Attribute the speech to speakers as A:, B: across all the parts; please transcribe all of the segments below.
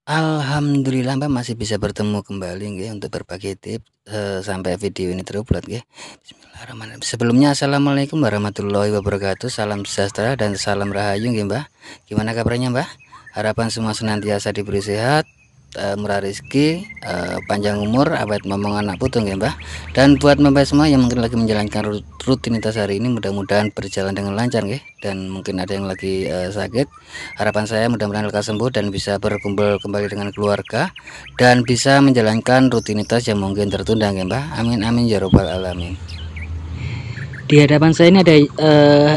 A: Alhamdulillah Mbak masih bisa bertemu kembali nggih untuk berbagi tips, sampai video ini terupload nggih. Bismillahirrahmanirrahim. Sebelumnya assalamualaikum warahmatullahi wabarakatuh, salam sejahtera dan salam rahayu nggih Mbah. Gimana kabarnya Mbah? Harapan semua senantiasa diberi sehat, murah rezeki, panjang umur, awet momong anak putu nggih Mbah. Dan buat Mbah semua yang mungkin lagi menjalankan rutinitas hari ini mudah-mudahan berjalan dengan lancar nggih, dan mungkin ada yang lagi sakit. Harapan saya mudah-mudahan lekas sembuh dan bisa berkumpul kembali dengan keluarga dan bisa menjalankan rutinitas yang mungkin tertunda nggih Mbah. Amin amin ya robbal alamin. Di hadapan saya ini ada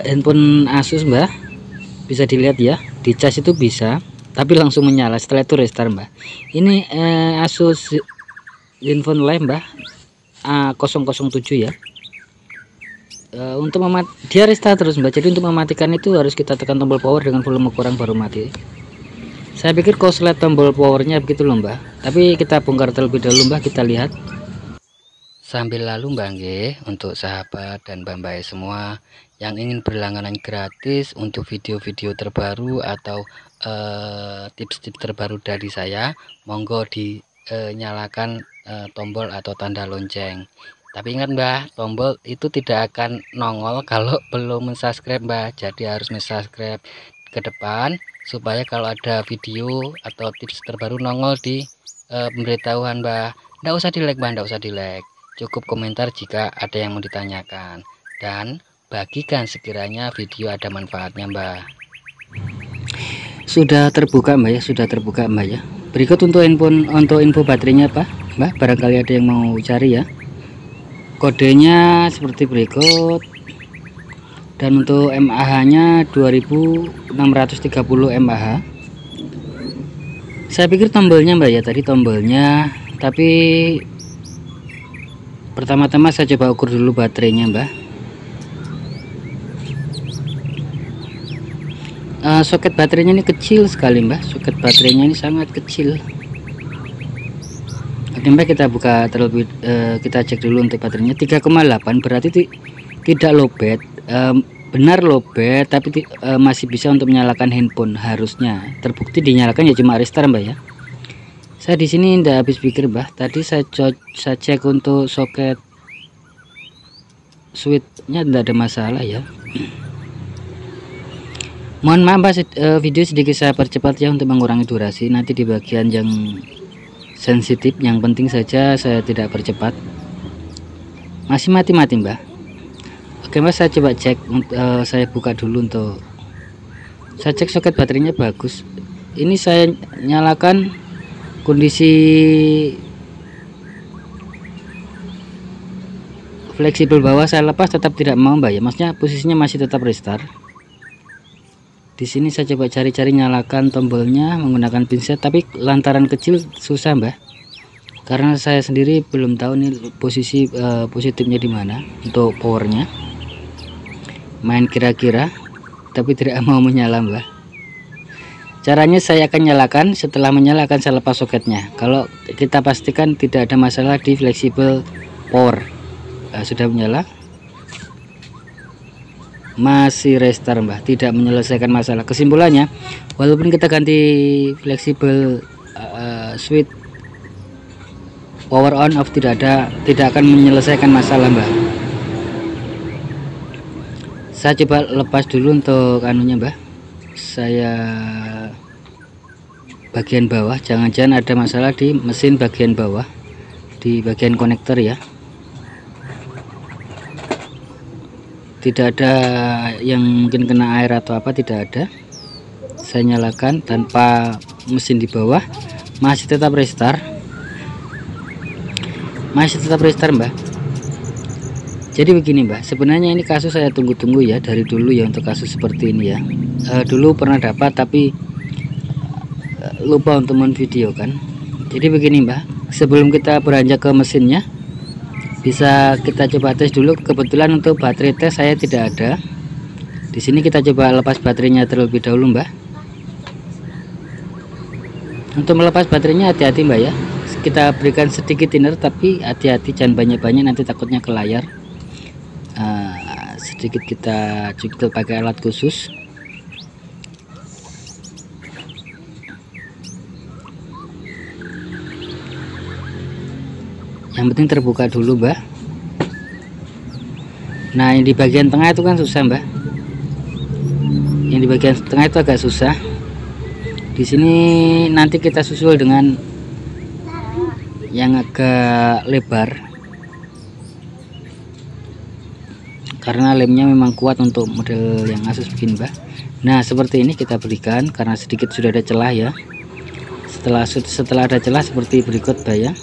A: handphone Asus Mbah. Bisa dilihat ya, di cas itu bisa, tapi langsung menyala setelah itu restart Mbah. Ini Asus Zenfone Live Mbah, A007 ya. Untuk dia restart terus Mbak, jadi untuk mematikan itu harus kita tekan tombol power dengan volume kurang baru mati. Saya pikir korslet tombol powernya begitu loh Mbak, tapi kita bongkar terlebih dahulu Mbak, kita lihat sambil lalu Mbak nggih, untuk sahabat dan Mbak semua yang ingin berlangganan gratis untuk video-video terbaru atau tips-tips terbaru dari saya, monggo dinyalakan tombol atau tanda lonceng. Tapi ingat Mbah, tombol itu tidak akan nongol kalau belum subscribe Mbah. Jadi harus subscribe ke depan supaya kalau ada video atau tips terbaru nongol di pemberitahuan Mbah. Nggak usah di like Mbah, nggak usah di like. Cukup komentar jika ada yang mau ditanyakan. Dan bagikan sekiranya video ada manfaatnya Mbah. Sudah terbuka Mbak ya, sudah terbuka Mbak ya. Berikut untuk info baterainya Pak Mbak, barangkali ada yang mau cari ya. Kodenya seperti berikut, dan untuk mAh nya 2630 mAh. Saya pikir tombolnya Mbak ya, tadi tombolnya, tapi pertama-tama saya coba ukur dulu baterainya Mbak. Soket baterainya ini kecil sekali Mbak, soket baterainya ini sangat kecil. Oke Mbak, kita buka terlebih, kita cek dulu untuk baterainya 3,8, berarti tidak lowbat, benar lowbat, tapi masih bisa untuk menyalakan handphone. Harusnya terbukti dinyalakan ya, cuma restart Mbak ya. Saya di sini tidak habis pikir Mbak, tadi saya cek untuk soket switchnya tidak ada masalah ya. Mohon maaf Mbak, video sedikit saya percepat ya untuk mengurangi durasi. Nanti di bagian yang sensitif, yang penting saja saya tidak percepat. Masih mati-mati Mbak. Oke Mbak, saya coba cek, saya buka dulu untuk saya cek soket baterainya bagus. Ini saya nyalakan kondisi fleksibel bawah, saya lepas tetap tidak mau Mbak ya, maksudnya posisinya masih tetap restart. Di sini saya coba cari-cari nyalakan tombolnya menggunakan pinset, tapi lantaran kecil susah Mbak, karena saya sendiri belum tahu nih posisi positifnya di mana untuk powernya. Main kira-kira tapi tidak mau menyala Mbak. Caranya saya akan nyalakan, setelah menyalakan saya lepas soketnya. Kalau kita pastikan tidak ada masalah di fleksibel power. Sudah menyala, masih restart Mbak, tidak menyelesaikan masalah. Kesimpulannya, walaupun kita ganti fleksibel switch power on off, tidak akan menyelesaikan masalah Mbak. Saya coba lepas dulu untuk anunya Mbak, saya bagian bawah, jangan-jangan ada masalah di mesin bagian bawah, di bagian konektor ya. Tidak ada yang mungkin kena air atau apa, tidak ada. Saya nyalakan tanpa mesin di bawah, masih tetap restart, Mbak. Jadi begini Mbak, sebenarnya ini kasus saya tunggu-tunggu ya dari dulu ya, untuk kasus seperti ini ya. Dulu pernah dapat tapi lupa untuk memvideokan. Jadi begini Mbak, sebelum kita beranjak ke mesinnya, bisa kita coba tes dulu. Kebetulan untuk baterai tes saya tidak ada. Di sini kita coba lepas baterainya terlebih dahulu Mbak. Untuk melepas baterainya hati-hati Mbak ya. Kita berikan sedikit thinner, tapi hati-hati jangan banyak-banyak, nanti takutnya ke layar. Sedikit kita cukil pakai alat khusus. Yang penting terbuka dulu Mbak. Nah yang di bagian tengah itu kan susah Mbak, yang di bagian tengah itu agak susah. Di sini nanti kita susul dengan yang agak lebar, karena lemnya memang kuat untuk model yang Asus begini Mbak. Nah seperti ini kita berikan, karena sedikit sudah ada celah ya. Setelah ada celah seperti berikut Mbak ya.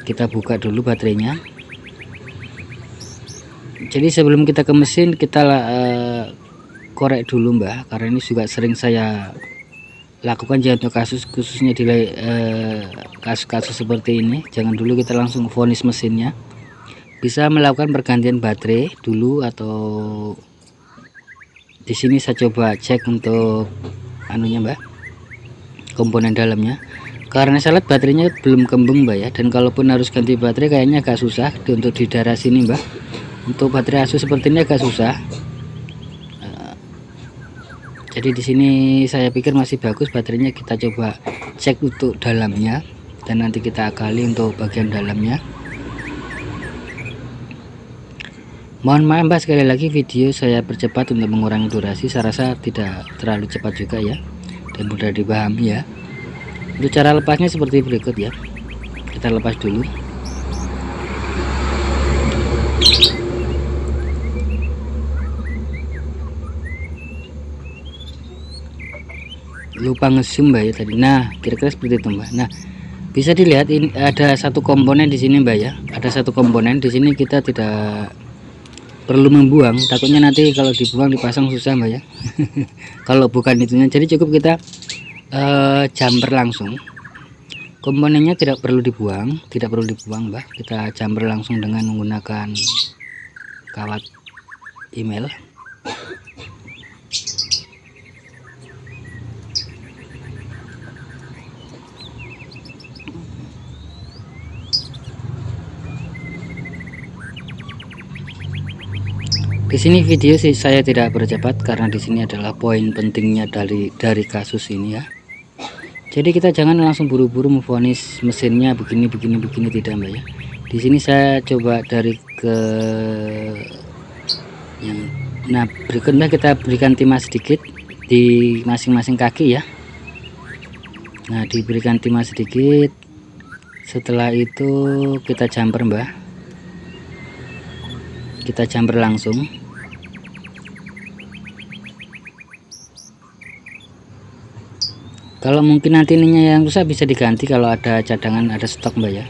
A: Kita buka dulu baterainya. Jadi sebelum kita ke mesin, kita korek dulu Mbak, karena ini juga sering saya lakukan ya untuk kasus, khususnya di kasus-kasus seperti ini. Jangan dulu kita langsung vonis mesinnya. Bisa melakukan pergantian baterai dulu, atau di sini saya coba cek untuk anunya Mbak, komponen dalamnya. Karena saya lihat baterainya belum kembung Mbak ya, dan kalaupun harus ganti baterai kayaknya agak susah untuk di daerah sini Mbak. Untuk baterai Asus seperti ini agak susah. Jadi di sini saya pikir masih bagus baterainya. Kita coba cek untuk dalamnya, dan nanti kita akali untuk bagian dalamnya. Mohon maaf Mbak, sekali lagi video saya percepat untuk mengurangi durasi. Saya rasa tidak terlalu cepat juga ya, dan mudah dipahami ya. Untuk cara lepasnya seperti berikut ya. Kita lepas dulu. Lupa nge-zoom Mbak ya tadi. Nah kira-kira seperti itu Mbak. Nah bisa dilihat ini ada satu komponen di sini Mbak ya. Ada satu komponen di sini, kita tidak perlu membuang, takutnya nanti kalau dibuang dipasang susah Mbak ya. Kalau bukan itunya, jadi cukup kita jumper langsung. Komponennya tidak perlu dibuang, Mbak. Kita jumper langsung dengan menggunakan kawat email. Di sini video sih saya tidak bercepat, karena di sini adalah poin pentingnya dari kasus ini ya. Jadi kita jangan langsung buru-buru memvonis mesinnya begini tidak Mbak ya. Di sini saya coba dari ke yang, nah berikutnya kita berikan timah sedikit di masing-masing kaki ya. Nah diberikan timah sedikit. Setelah itu kita jumper Mbak, kita jumper langsung. Kalau mungkin nanti ininya yang rusak bisa diganti kalau ada cadangan, ada stok Mbak ya.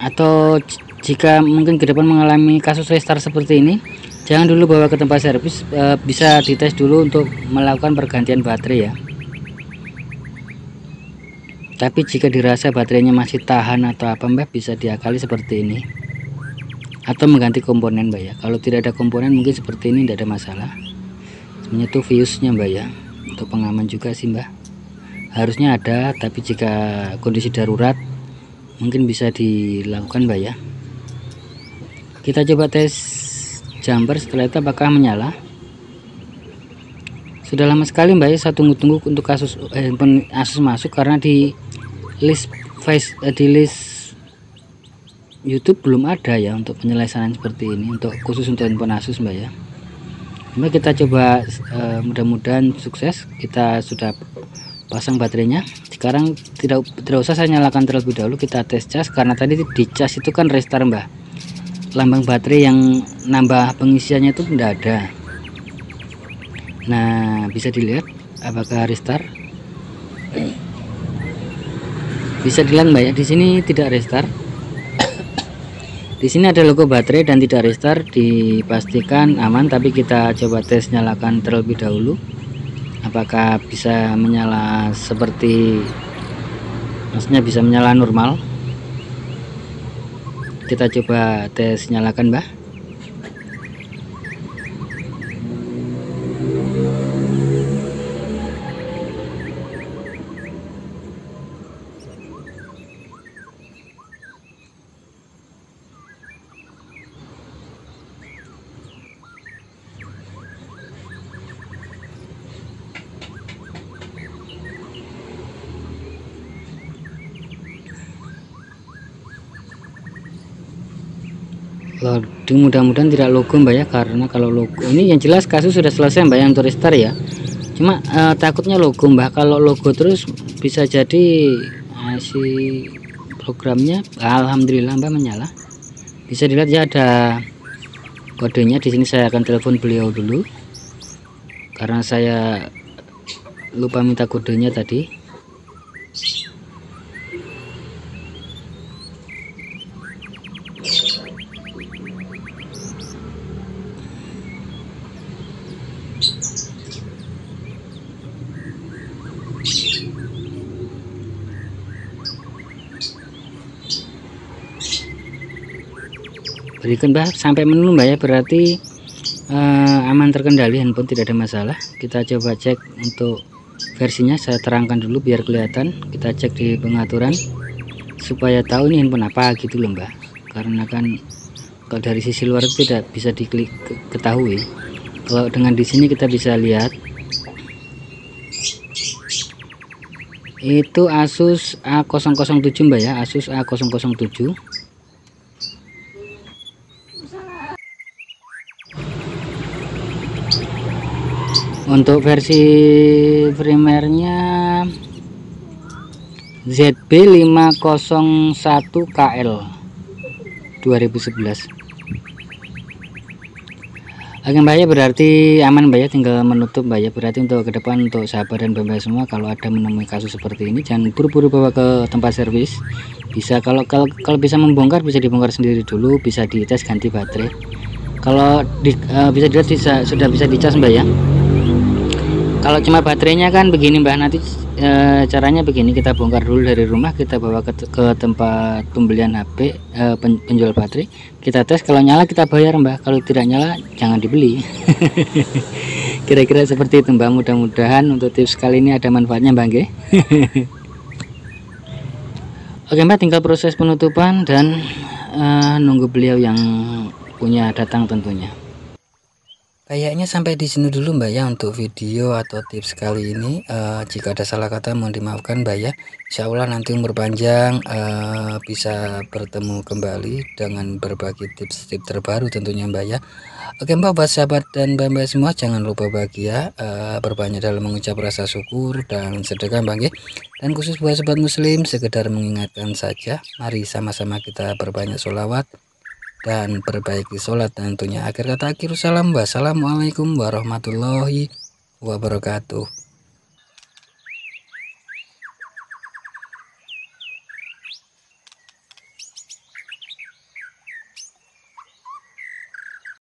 A: Atau jika mungkin ke depan mengalami kasus restart seperti ini, jangan dulu bawa ke tempat servis, bisa dites dulu untuk melakukan pergantian baterai ya. Tapi jika dirasa baterainya masih tahan atau apa Mbak, bisa diakali seperti ini, atau mengganti komponen Mbak ya. Kalau tidak ada komponen mungkin seperti ini, tidak ada masalah. Sebenarnya itu fuse-nya Mbak ya. Untuk pengaman juga sih Mbak, harusnya ada, tapi jika kondisi darurat mungkin bisa dilakukan Mbak ya. Kita coba tes jumper, setelah itu apakah menyala. Sudah lama sekali Mbak ya saya tunggu-tunggu untuk kasus handphone Asus masuk, karena di list YouTube belum ada ya untuk penyelesaian seperti ini, untuk khusus untuk handphone Asus Mbak ya. Nah, kita coba mudah-mudahan sukses. Kita sudah pasang baterainya. Sekarang tidak usah saya nyalakan terlebih dahulu, kita tes cas, karena tadi di cas itu kan restart Mbak. Lambang baterai yang nambah pengisiannya itu tidak ada. Nah bisa dilihat apakah restart. Bisa dilihat Mbak ya, di sini tidak restart. Di sini ada logo baterai dan tidak restart, dipastikan aman. Tapi kita coba tes nyalakan terlebih dahulu, apakah bisa menyala seperti, maksudnya bisa menyala normal. Kita coba tes nyalakan Mbak. loading mudah-mudahan tidak logo Mbak ya, karena kalau logo ini yang jelas kasus sudah selesai Mbak ya untuk restart ya, cuma takutnya logo Mbak. Kalau logo terus bisa jadi si programnya alhamdulillah Mbak menyala. Bisa dilihat ya, ada kodenya di sini. Saya akan telepon beliau dulu karena saya lupa minta kodenya tadi. Berikan Mbak sampai menu Mbak ya, berarti aman terkendali, handphone tidak ada masalah. Kita coba cek untuk versinya, saya terangkan dulu biar kelihatan. Kita cek di pengaturan supaya tahu ini handphone apa gitu loh Mbak, karena kan kalau dari sisi luar itu tidak bisa diklik ketahui. Kalau dengan di sini kita bisa lihat itu Asus A007 Mbak ya, Asus A007. Untuk versi primernya ZB501KL 2011. Oke Mbak ya, berarti aman Mbak ya, tinggal menutup Mbak ya. Berarti untuk ke depan untuk sahabat dan Mbak semua, kalau ada menemui kasus seperti ini jangan buru-buru bawa ke tempat servis. Bisa kalau bisa membongkar, bisa dibongkar sendiri dulu, bisa dites ganti baterai. Kalau bisa dilihat sudah bisa dicas Mbak ya. Kalau cuma baterainya kan begini Mbak, nanti caranya begini, kita bongkar dulu dari rumah, kita bawa ke tempat pembelian HP, penjual baterai, kita tes, kalau nyala kita bayar Mbak, kalau tidak nyala jangan dibeli. Kira-kira seperti itu Mbak. Mudah-mudahan untuk tips kali ini ada manfaatnya Mbak. Oke Mbak, tinggal proses penutupan dan nunggu beliau yang punya datang tentunya. Kayaknya sampai di sini dulu Mbak ya untuk video atau tips kali ini. Jika ada salah kata mohon dimaafkan Mbak ya. Insya Allah nanti umur panjang, bisa bertemu kembali dengan berbagi tips-tips terbaru tentunya Mbak ya. Oke Mbak, buat sahabat dan Mbak semua, jangan lupa bahagia, berbanyak dalam mengucap rasa syukur dan sedekah Mbak ya. Dan khusus buat sobat muslim, sekedar mengingatkan saja, mari sama-sama kita berbanyak sholawat dan perbaiki sholat tentunya. Akhir kata akhir salam, wassalamualaikum warahmatullahi wabarakatuh.